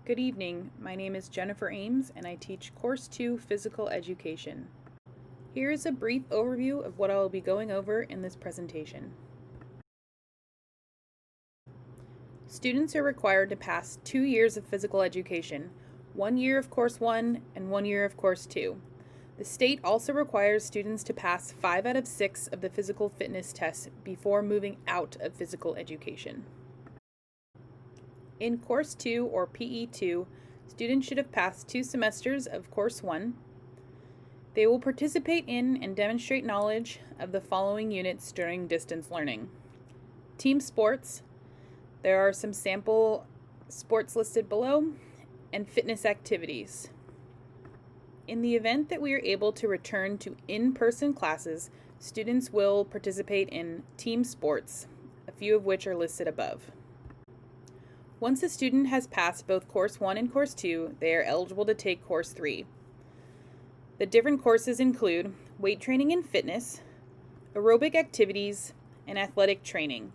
Good evening, my name is Jennifer Ames and I teach Course 2 Physical Education. Here is a brief overview of what I will be going over in this presentation. Students are required to pass 2 years of physical education, 1 year of Course 1 and 1 year of Course 2. The state also requires students to pass 5 out of 6 of the physical fitness tests before moving out of physical education. In Course 2, or PE2, students should have passed 2 semesters of Course 1. They will participate in and demonstrate knowledge of the following units during distance learning. Team sports, there are some sample sports listed below, and fitness activities. In the event that we are able to return to in-person classes, students will participate in team sports, a few of which are listed above. Once a student has passed both Course 1 and Course 2, they are eligible to take Course 3. The different courses include weight training and fitness, aerobic activities, and athletic training.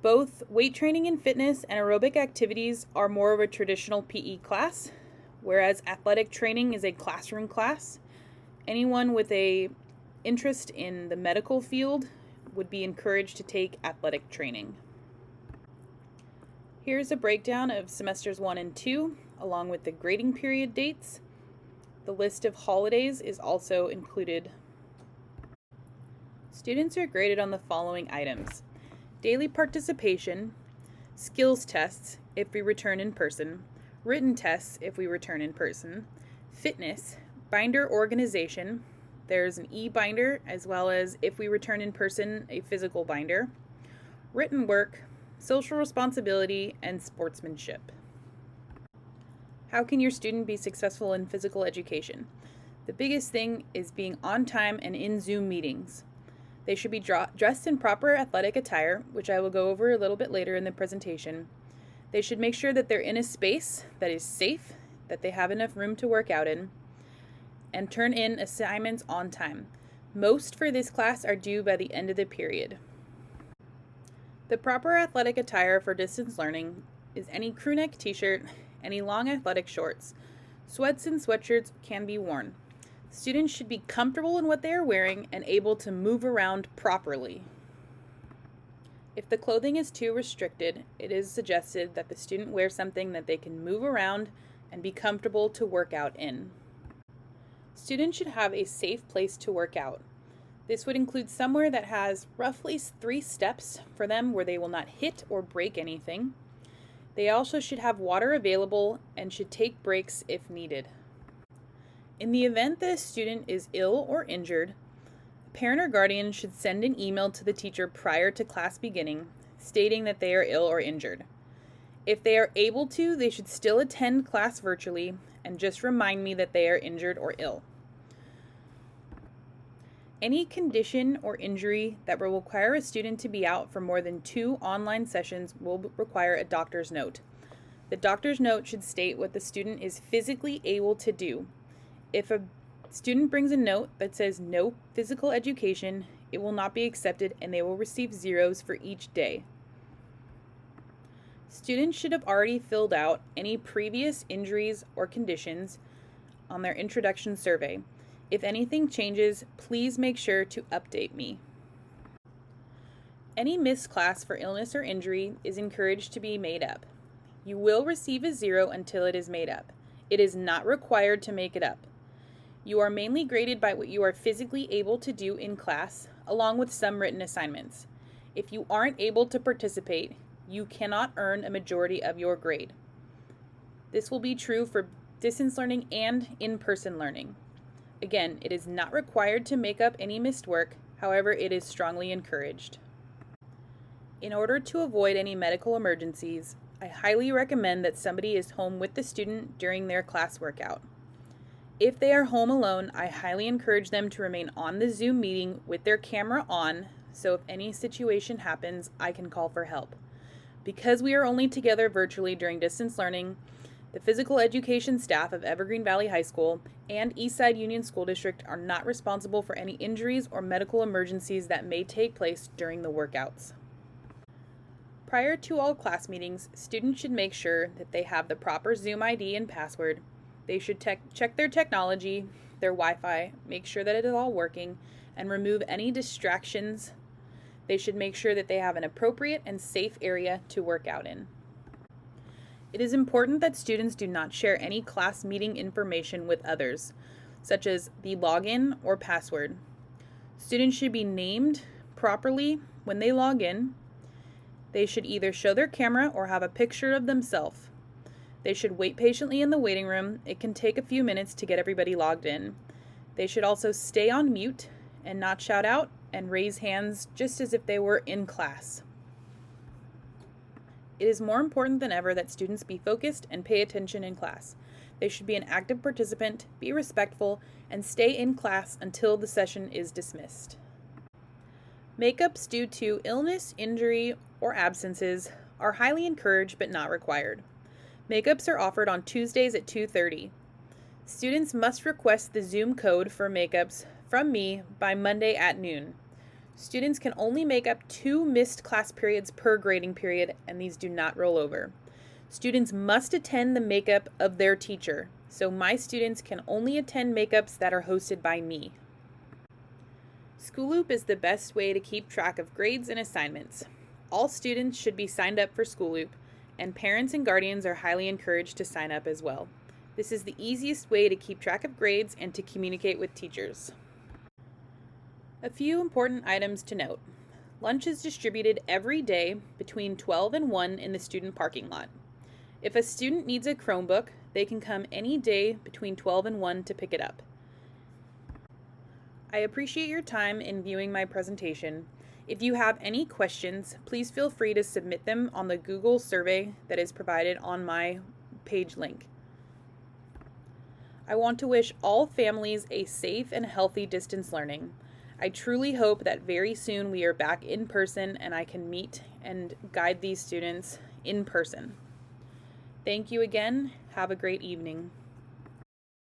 Both weight training and fitness and aerobic activities are more of a traditional PE class, whereas athletic training is a classroom class. Anyone with an interest in the medical field would be encouraged to take athletic training. Here's a breakdown of semesters 1 and 2, along with the grading period dates. The list of holidays is also included. Students are graded on the following items: daily participation, skills tests if we return in person, written tests if we return in person, fitness, binder organization, there's an e-binder as well as if we return in person, a physical binder, written work, social responsibility, and sportsmanship. How can your student be successful in physical education? The biggest thing is being on time and in Zoom meetings. They should be dressed in proper athletic attire, which I will go over a little bit later in the presentation. They should make sure that they're in a space that is safe, that they have enough room to work out in, and turn in assignments on time. Most for this class are due by the end of the period. The proper athletic attire for distance learning is any crew neck t-shirt, any long athletic shorts. Sweats and sweatshirts can be worn. Students should be comfortable in what they are wearing and able to move around properly. If the clothing is too restricted, it is suggested that the student wear something that they can move around and be comfortable to work out in. Students should have a safe place to work out. This would include somewhere that has roughly 3 steps for them where they will not hit or break anything. They also should have water available and should take breaks if needed. In the event that a student is ill or injured, a parent or guardian should send an email to the teacher prior to class beginning stating that they are ill or injured. If they are able to, they should still attend class virtually and just remind me that they are injured or ill. Any condition or injury that will require a student to be out for more than 2 online sessions will require a doctor's note. The doctor's note should state what the student is physically able to do. If a student brings a note that says no physical education, it will not be accepted and they will receive zeros for each day. Students should have already filled out any previous injuries or conditions on their introduction survey. If anything changes, please make sure to update me. Any missed class for illness or injury is encouraged to be made up. You will receive a 0 until it is made up. It is not required to make it up. You are mainly graded by what you are physically able to do in class, along with some written assignments. If you aren't able to participate, you cannot earn a majority of your grade. This will be true for distance learning and in-person learning. Again, it is not required to make up any missed work, however, it is strongly encouraged. In order to avoid any medical emergencies, I highly recommend that somebody is home with the student during their class workout. If they are home alone, I highly encourage them to remain on the Zoom meeting with their camera on, so if any situation happens, I can call for help. Because we are only together virtually during distance learning, the physical education staff of Evergreen Valley High School and Eastside Union School District are not responsible for any injuries or medical emergencies that may take place during the workouts. Prior to all class meetings, students should make sure that they have the proper Zoom ID and password. They should check their technology, their Wi-Fi, make sure that it is all working, and remove any distractions. They should make sure that they have an appropriate and safe area to work out in. It is important that students do not share any class meeting information with others, such as the login or password. Students should be named properly when they log in. They should either show their camera or have a picture of themselves. They should wait patiently in the waiting room. It can take a few minutes to get everybody logged in. They should also stay on mute and not shout out and raise hands just as if they were in class. It is more important than ever that students be focused and pay attention in class. They should be an active participant, be respectful, and stay in class until the session is dismissed. Makeups due to illness, injury, or absences are highly encouraged but not required. Makeups are offered on Tuesdays at 2:30. Students must request the Zoom code for makeups from me by Monday at noon. Students can only make up 2 missed class periods per grading period, and these do not roll over. Students must attend the makeup of their teacher, so my students can only attend makeups that are hosted by me. School Loop is the best way to keep track of grades and assignments. All students should be signed up for School Loop, and parents and guardians are highly encouraged to sign up as well. This is the easiest way to keep track of grades and to communicate with teachers. A few important items to note. Lunch is distributed every day between 12 and 1 in the student parking lot. If a student needs a Chromebook, they can come any day between 12 and 1 to pick it up. I appreciate your time in viewing my presentation. If you have any questions, please feel free to submit them on the Google survey that is provided on my page link. I want to wish all families a safe and healthy distance learning. I truly hope that very soon we are back in person and I can meet and guide these students in person. Thank you again. Have a great evening.